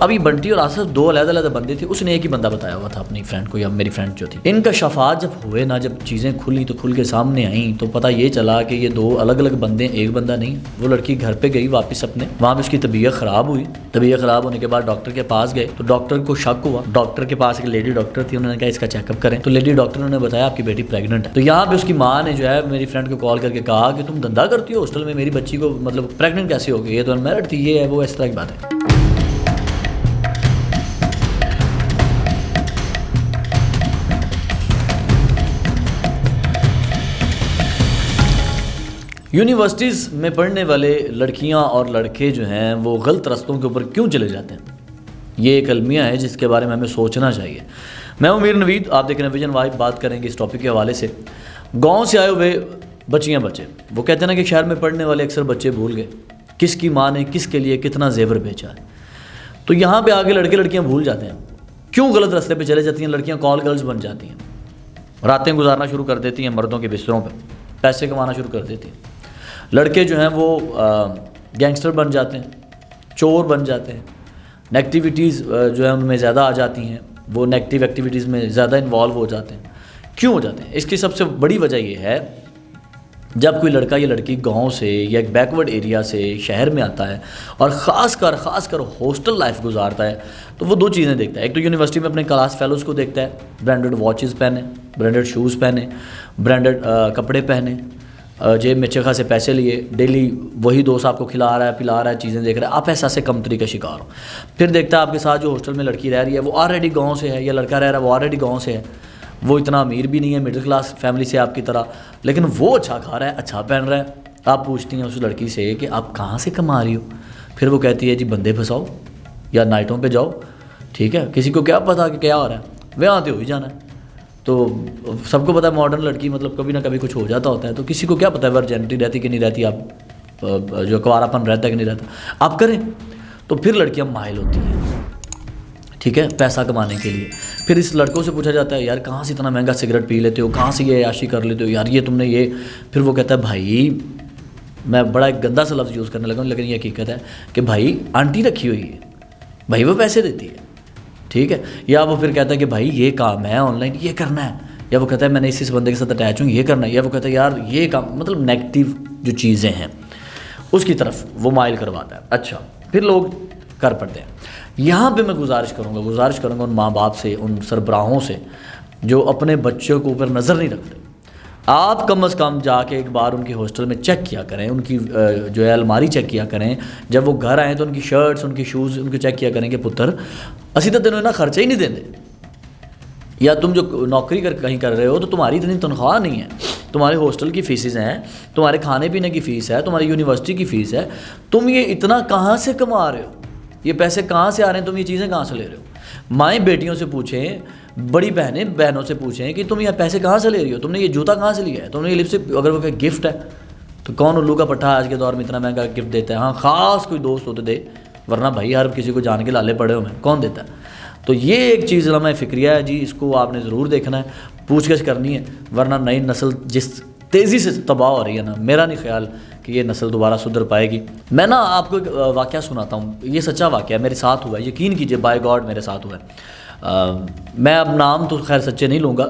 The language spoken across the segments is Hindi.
अभी बंटी और आसिफ दो अलग-अलग बंदे थे, उसने एक ही बंदा बताया हुआ था अपनी फ्रेंड को या मेरी फ्रेंड जो थी। इनका शफात जब हुए ना, जब चीज़ें खुली तो खुल के सामने आई तो पता ये चला कि ये दो अलग अलग बंदे, एक बंदा नहीं। वो लड़की घर पे गई वापस अपने, वहाँ पे उसकी तबीयत ख़राब हुई। तबीयत ख़राब होने के बाद डॉक्टर के पास गए तो डॉक्टर को शक हुआ। डॉक्टर के पास एक लेडी डॉक्टर थी, उन्होंने कहा इसका चेकअप करें। तो लेडी डॉक्टर ने बताया आपकी बेटी प्रेग्नेंट है। तो यहाँ पे उसकी माँ ने जो है मेरी फ्रेंड को कॉल करके कहा कि तुम धंधा करती हो हॉस्टल में, मेरी बच्ची को मतलब प्रेग्नेंट कैसे हो गई, ये तो अनमैरिड थी, ये है वो, इस तरह की बात है। यूनिवर्सिटीज़ में पढ़ने वाले लड़कियां और लड़के जो हैं वो गलत रास्तों के ऊपर क्यों चले जाते हैं, ये एक अलमिया है जिसके बारे में हमें सोचना चाहिए। मैं हूं मीर नवीद, आप देख रहे हैं विजन वाइब। बात करेंगे इस टॉपिक के हवाले से। गांव से आए हुए बच्चियां बच्चे, वो कहते हैं ना कि शहर में पढ़ने वाले अक्सर बच्चे भूल गए किसकी माँ ने किसके लिए कितना जेवर बेचा है। तो यहाँ पर आगे लड़के लड़कियाँ भूल जाते हैं, क्यों गलत रास्ते पर चले जाती हैं। लड़कियाँ कॉल गर्ल्स बन जाती हैं, रातें गुजारना शुरू कर देती हैं मर्दों के बिस्तरों पर, पैसे कमाना शुरू कर देती हैं। लड़के जो हैं वो गैंगस्टर बन जाते हैं, चोर बन जाते हैं, नेगेटिविटीज़ जो है उनमें ज़्यादा आ जाती हैं, वो नेगेटिव एक्टिविटीज़ में ज़्यादा इन्वॉल्व हो जाते हैं। क्यों हो जाते हैं? इसकी सबसे बड़ी वजह ये है, जब कोई लड़का या लड़की गांव से या एक बैकवर्ड एरिया से शहर में आता है और ख़ासकर हॉस्टल लाइफ गुजारता है तो वो दो चीज़ें देखता है। एक तो यूनिवर्सिटी में अपने क्लास फेलोज़ को देखता है, ब्रांडेड वॉचेस पहने, ब्रांडेड शूज़ पहने, ब्रांडेड कपड़े पहने, जेब में अच्छे खासे पैसे लिए, डेली वही दोस्त आपको खिला रहा है पिला रहा है, चीज़ें देख रहा है, आप ऐसा से कमतरी का शिकार हो। फिर देखता है आपके साथ जो हॉस्टल में लड़की रह रही है वो ऑलरेडी गांव से है, या लड़का रह रहा है वो ऑलरेडी गांव से है, वो इतना अमीर भी नहीं है, मिडिल क्लास फैमिली से आपकी तरह, लेकिन वो अच्छा खा रहा है, अच्छा पहन रहा है। आप पूछती हैं उस लड़की से कि आप कहाँ से कमा रही हो, फिर वो कहती है जी बंदे फंसाओ या नाइटों पर जाओ। ठीक है, किसी को क्या पता कि क्या हो रहा है, वहाँ तो हो ही जाना है। तो सबको पता है मॉडर्न लड़की मतलब कभी ना कभी कुछ हो जाता होता है, तो किसी को क्या पता है वर्जिनिटी रहती कि नहीं रहती, आप जो कुंवारापन रहता है कि नहीं रहता, आप करें। तो फिर लड़कियां माहिल होती हैं, ठीक है, पैसा कमाने के लिए। फिर इस लड़कों से पूछा जाता है यार कहाँ से इतना महंगा सिगरेट पी लेते हो, कहाँ से ये याशी कर लेते हो यार, ये तुमने ये। फिर वो कहता है भाई, मैं बड़ा एक गंदा सा लफ्ज़ यूज़ करने लगा हूँ लेकिन ये हकीकत है कि भाई आंटी रखी हुई है, भाई वो पैसे देती है, ठीक है। या वो फिर कहता है कि भाई ये काम है ऑनलाइन, ये करना है। या वो कहता है मैंने इस बंदे के साथ अटैच हूँ, ये करना है। या वो कहता है यार ये काम, मतलब नेगेटिव जो चीज़ें हैं उसकी तरफ वो माइल करवाता है। अच्छा, फिर लोग कर पड़ते हैं। यहाँ पे मैं गुजारिश करूँगा उन माँ बाप से, उन सरबराहों से जो अपने बच्चों के ऊपर नज़र नहीं रखते। आप कम से कम जाके एक बार उनकी हॉस्टल में चेक किया करें, उनकी जो है अलमारी चेक किया करें। जब वो घर आएँ तो उनकी शर्ट्स, उनकी शूज़ उनके चेक किया करें कि पुत्र असी तो तेनों ना खर्चा ही नहीं देंगे, या तुम जो नौकरी कहीं कर रहे हो तो तुम्हारी इतनी तनख्वाह नहीं है, तुम्हारे हॉस्टल की फ़ीसें हैं, तुम्हारे खाने पीने की फ़ीस है, तुम्हारी यूनिवर्सिटी की फ़ीस है, तुम ये इतना कहाँ से कमा रहे हो, ये पैसे कहाँ से आ रहे हैं, तुम ये चीज़ें कहाँ से ले रहे हो। माएँ बेटियों से पूछें, बड़ी बहनों से पूछें कि तुम ये पैसे कहाँ से ले रही हो, तुमने ये जूता कहाँ से लिया है, तुमने ये लिपस्टिक, अगर वो गिफ्ट है तो कौन उल्लू का पट्टा आज के दौर में इतना महंगा गिफ्ट देता है। हाँ, ख़ास कोई दोस्त होते दे, वरना भाई हर किसी को जान के लाले पड़े हो में कौन देता है। तो ये एक चीज़ लम्हा फ़िक्रिया है जी, इसको आपने ज़रूर देखना है, पूछगछ करनी है, वरना नई नस्ल जिस तेज़ी से तबाह हो रही है ना, मेरा नहीं ख्याल कि ये नस्ल दोबारा सुधर पाएगी। मैं ना आपको एक वाक़या सुनाता हूँ, ये सच्चा वाक़या मेरे साथ हुआ है, यकीन कीजिए, बाय गॉड मेरे साथ हुआ है। मैं अब नाम तो खैर सच्चे नहीं लूँगा,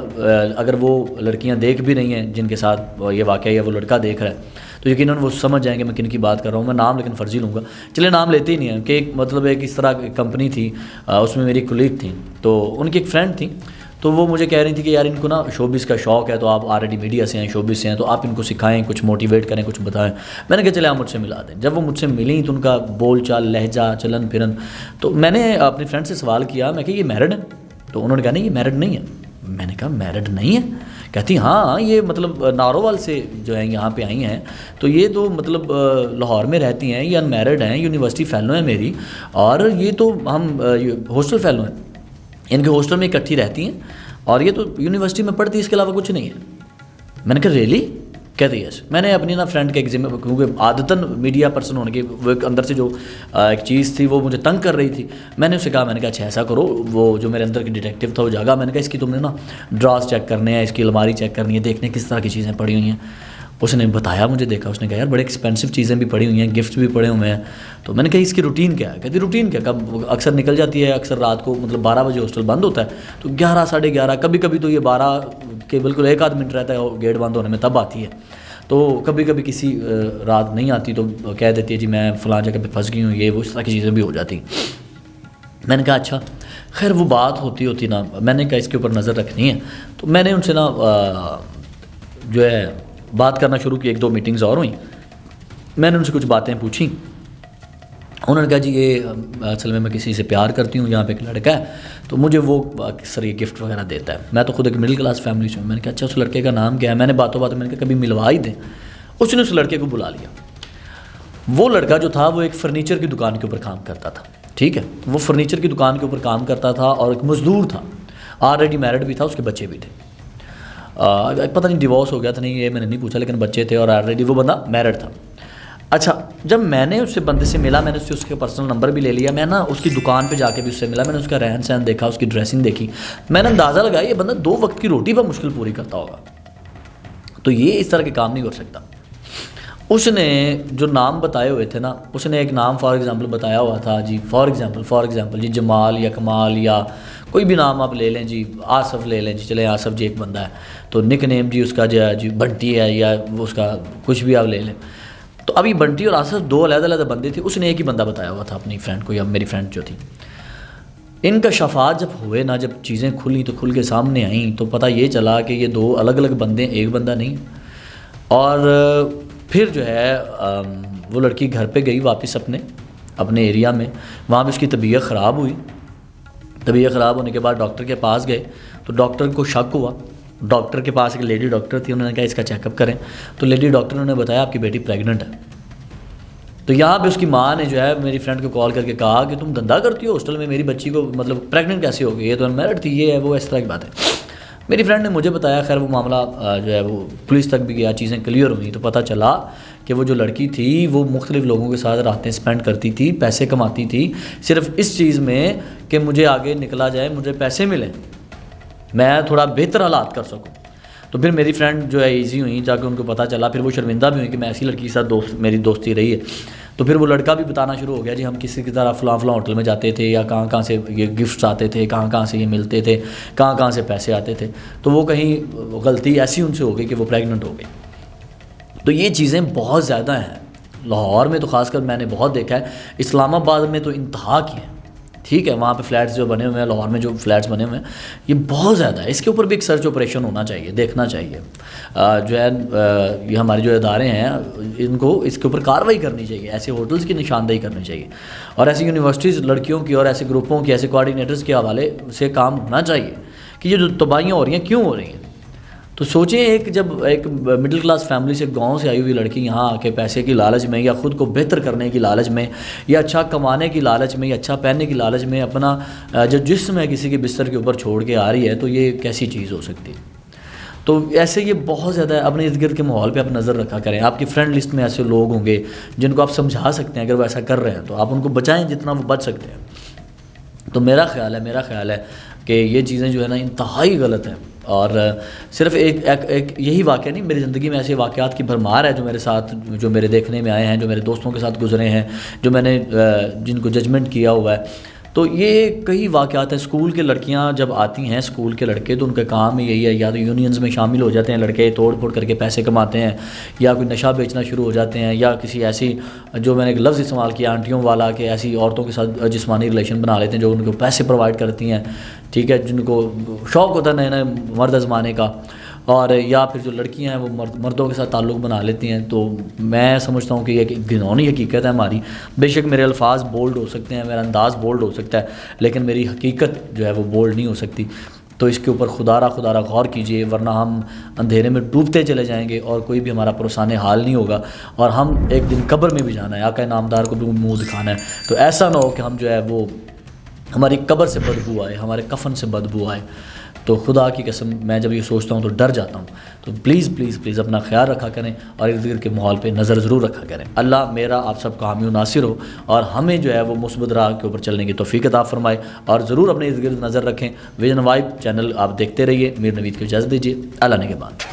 अगर वो लड़कियाँ देख भी नहीं हैं जिनके साथ ये वाक़या या वो लड़का देख रहा है तो यकीनन वो समझ जाएंगे मैं किन की बात कर रहा हूँ। मैं नाम लेकिन फ़र्ज़ी लूँगा, चलिए नाम लेते ही नहीं है। कि एक मतलब एक इस तरह की कंपनी थी, उसमें मेरी कुलीग थी, तो उनकी एक फ्रेंड थी, तो वो मुझे कह रही थी कि यार इनको ना शोबिस का शौक़ है, तो आप ऑलरेडी मीडिया से हैं, शोबिस से हैं, तो आप इनको सिखाएं, कुछ मोटिवेट करें, कुछ बताएं। मैंने कहा चले आप मुझसे मिला दें। जब वो मुझसे मिली तो उनका बोल चाल, लहजा, चलन फिरन, तो मैंने अपनी फ्रेंड से सवाल किया, मैं कि ये मैरिड है? तो उन्होंने कहा नहीं ये मैरिड नहीं है। मैंने कहा मैरिड नहीं है? कहती हाँ, ये मतलब नारोवाल से जो है यहाँ पे आई हैं, तो ये तो मतलब लाहौर में रहती हैं, ये अनमैरिड हैं, यूनिवर्सिटी फ़ेलो है मेरी, और ये तो हम हॉस्टल फ़ेलो हैं, इनके हॉस्टल में इकट्ठी रहती हैं, और ये तो यूनिवर्सिटी में पढ़ती है, इसके अलावा कुछ नहीं है। मैंने कहा रियली? कहते यस। मैंने अपनी ना फ्रेंड के एग्जाम, क्योंकि आदतन मीडिया पर्सन होने की वो एक अंदर से जो एक चीज़ थी वो मुझे तंग कर रही थी, मैंने उससे कहा, मैंने कहा अच्छा ऐसा करो, वो जो मेरे अंदर की डिटेक्टिव था वो जागा, मैंने कहा इसकी तुमने ना ड्रॉज चेक करने हैं, इसकी अलमारी चेक करनी है, देखने किस तरह की चीज़ें पड़ी हुई हैं। उसने बताया, मुझे देखा, उसने कहा यार बड़े एक्सपेंसिव चीज़ें भी पड़ी हुई हैं, गिफ्ट भी पड़े हुए हैं। तो मैंने कहा इसकी रूटीन क्या है? कहती रूटीन क्या, कब अक्सर निकल जाती है, अक्सर रात को मतलब 12 बजे हॉस्टल बंद होता है तो 11 साढ़े 11, कभी कभी तो ये 12 के बिल्कुल 1 आध मिनट रहता है गेट बंद होने में, तब आती है। तो कभी कभी किसी रात नहीं आती तो कह देती है जी मैं फ़लाँ जगह पे फंस गई हूँ, ये वो इस तरह की चीज़ें भी हो जाती। मैंने कहा अच्छा खैर वो बात होती होती ना, मैंने कहा इसके ऊपर नज़र रखनी है। तो मैंने उनसे ना जो है बात करना शुरू की, 1-2 मीटिंग्स और हुई। मैंने उनसे कुछ बातें पूछी। उन्होंने कहा जी ये असल में मैं किसी से प्यार करती हूँ, यहाँ पे एक लड़का है तो मुझे वो अक्सर ये गिफ्ट वगैरह देता है। मैं तो खुद एक मिडिल क्लास फैमिली से हूँ। मैंने कहा अच्छा उस लड़के का नाम क्या है? मैंने बातों बातों मैंने कहा कभी मिलवा ही दें। उसने उस लड़के को बुला लिया। वो लड़का जो था वो एक फ़र्नीचर की दुकान के ऊपर काम करता था, ठीक है। वो फर्नीचर की दुकान के ऊपर काम करता था और एक मज़दूर था, ऑलरेडी मैरिड भी था, उसके बच्चे भी थे। पता नहीं डिवोर्स हो गया था नहीं, ये मैंने नहीं पूछा, लेकिन बच्चे थे और ऑलरेडी वो बंदा मैरिड था। अच्छा जब मैंने उससे बंदे से मिला, मैंने उससे उसके पर्सनल नंबर भी ले लिया। मैं ना उसकी दुकान पे जाके भी उससे मिला, मैंने उसका रहन सहन देखा, उसकी ड्रेसिंग देखी। मैंने अंदाज़ा लगाया ये बंदा 2 वक्त की रोटी पर मुश्किल पूरी करता होगा, तो ये इस तरह के काम नहीं कर सकता। उसने जो नाम बताए हुए थे ना, उसने एक नाम फॉर एग्ज़ाम्पल बताया हुआ था जी, फॉर एग्ज़ाम्पल जी जमाल या कमाल या कोई भी नाम आप ले लें जी, आसफ़ ले लें जी, चले आसफ़ जी एक बंदा है तो निक नेम जी उसका जो है जी बंटी है या उसका कुछ भी आप ले लें। तो अभी बंटी और आसफ़ 2 अलग-अलग बंदे थे, उसने एक ही बंदा बताया हुआ था अपनी फ्रेंड को या मेरी फ्रेंड जो थी। इनका शफ़ात जब हुए ना, जब चीज़ें खुली तो खुल के सामने आईं तो पता ये चला कि ये 2 अलग-अलग बंदे, एक बंदा नहीं। और फिर जो है वो लड़की घर पे गई वापस अपने एरिया में। वहाँ पे उसकी तबीयत ख़राब हुई। तबीयत ख़राब होने के बाद डॉक्टर के पास गए तो डॉक्टर को शक हुआ। डॉक्टर के पास एक लेडी डॉक्टर थी, उन्होंने कहा इसका चेकअप करें। तो लेडी डॉक्टर ने बताया आपकी बेटी प्रेग्नेंट है। तो यहाँ पे उसकी माँ ने जो है मेरी फ्रेंड को कॉल करके कहा कि तुम धंधा करती हो हॉस्टल में, मेरी बच्ची को मतलब प्रेग्नेंट कैसे हो गई, ये तो अनमैरिड थी, ये है वो, इस तरह की बात है। मेरी फ्रेंड ने मुझे बताया, खैर वो मामला जो है वो पुलिस तक भी गया, चीज़ें क्लियर हुई तो पता चला कि वो जो लड़की थी वो मुख्तलिफ लोगों के साथ रातें स्पेंड करती थी, पैसे कमाती थी सिर्फ इस चीज़ में कि मुझे आगे निकला जाए, मुझे पैसे मिलें, मैं थोड़ा बेहतर हालात कर सकूँ। तो फिर मेरी फ्रेंड जो है ईजी हुई, जाके उनको पता चला, फिर वो शर्मिंदा भी हुई कि मैं ऐसी लड़की के साथ मेरी दोस्ती रही है। तो फिर वो लड़का भी बताना शुरू हो गया जी हम किसी की तरह फ़लाँ होटल में जाते थे, या कहाँ कहाँ से ये गिफ्ट्स आते थे, कहाँ कहाँ से ये मिलते थे, कहाँ कहाँ से पैसे आते थे। तो वो कहीं गलती ऐसी उनसे हो गई कि वो प्रेग्नेंट हो गई। तो ये चीज़ें बहुत ज़्यादा हैं लाहौर में, तो ख़ासकर मैंने बहुत देखा है। इस्लामाबाद में तो इंतहा की है, ठीक है, वहाँ पे फ्लैट्स जो बने हुए हैं, लाहौर में जो फ्लैट्स बने हुए हैं ये बहुत ज़्यादा है। इसके ऊपर भी एक सर्च ऑपरेशन होना चाहिए, देखना चाहिए। जो है ये हमारे जो इदारे हैं इनको इसके ऊपर कार्रवाई करनी चाहिए, ऐसे होटल्स की निशानदेही करनी चाहिए और ऐसी यूनिवर्सिटीज़ लड़कियों की और ऐसे ग्रुपों की, ऐसे कोऑर्डिनेटर्स के हवाले से काम होना चाहिए कि ये जो तबाहियाँ हो रही हैं क्यों हो रही हैं। तो सोचें जब एक मिडिल क्लास फैमिली से गांव से आई हुई लड़की यहाँ आके पैसे की लालच में या ख़ुद को बेहतर करने की लालच में या अच्छा कमाने की लालच में या अच्छा पहनने की लालच में अपना जो जिस्म है किसी के बिस्तर के ऊपर छोड़ के आ रही है, तो ये कैसी चीज़ हो सकती है। तो ऐसे ये बहुत ज़्यादा अपने इर्द गिर्द के माहौल पे आप नज़र रखा करें। आपकी फ्रेंड लिस्ट में ऐसे लोग होंगे जिनको आप समझा सकते हैं, अगर वो ऐसा कर रहे हैं तो आप उनको बचाएँ जितना वो बच सकते हैं। तो मेरा ख़्याल है कि ये चीज़ें जो है ना इंतहाई गलत हैं। और सिर्फ एक यही वाक़या नहीं, मेरी ज़िंदगी में ऐसे वाक़यात की भरमार है जो मेरे साथ, जो मेरे देखने में आए हैं, जो मेरे दोस्तों के साथ गुजरे हैं, जो मैंने जिनको जजमेंट किया हुआ है। तो ये कई वाक़यात हैं। स्कूल के लड़कियां जब आती हैं, स्कूल के लड़के, तो उनका काम ही यही है, या तो यूनियंस में शामिल हो जाते हैं लड़के, तोड़ फोड़ करके पैसे कमाते हैं, या कोई नशा बेचना शुरू हो जाते हैं, या किसी ऐसी, जो मैंने एक लफ्ज़ इस्तेमाल किया आंटियों वाला, कि ऐसी औरतों के साथ जिस्मानी रिलेशन बना लेते हैं जो उनको पैसे प्रोवाइड करती हैं, ठीक है, जिनको शौक़ होता है नए नए मर्द आजमाने का। और या फिर जो लड़कियां हैं वो मर्दों के साथ ताल्लुक़ बना लेती हैं। तो मैं समझता हूँ कि ये एक घिनौनी हकीकत है हमारी। बेशक मेरे अल्फाज बोल्ड हो सकते हैं, मेरा अंदाज़ बोल्ड हो सकता है, लेकिन मेरी हकीकत जो है वो बोल्ड नहीं हो सकती। तो इसके ऊपर खुदारा गौर कीजिए, वरना हम अंधेरे में डूबते चले जाएंगे और कोई भी हमारा परेशान हाल नहीं होगा, और हम एक दिन कब्र में भी जाना है, आका नामदार को भी मुँह दिखाना है। तो ऐसा ना हो कि हम जो है वो हमारी कब्र से बदबू आए, हमारे कफन से बदबू आए। तो खुदा की कसम मैं जब ये सोचता हूँ तो डर जाता हूँ। तो प्लीज़ अपना ख्याल रखा करें और इर्द गिर्द के माहौल पे नज़र ज़रूर रखा करें। अल्लाह मेरा आप सब का हामी नासिर हो और हमें जो है वो मुस्बत राह के ऊपर चलने की तौफीक अता फरमाए। और ज़रूर अपने इर्द गिर्द नज़र रखें। विजन वाइब चैनल आप देखते रहिए। मीर नवीद को इजाज़त दीजिए। अल्लाह ने के बाद।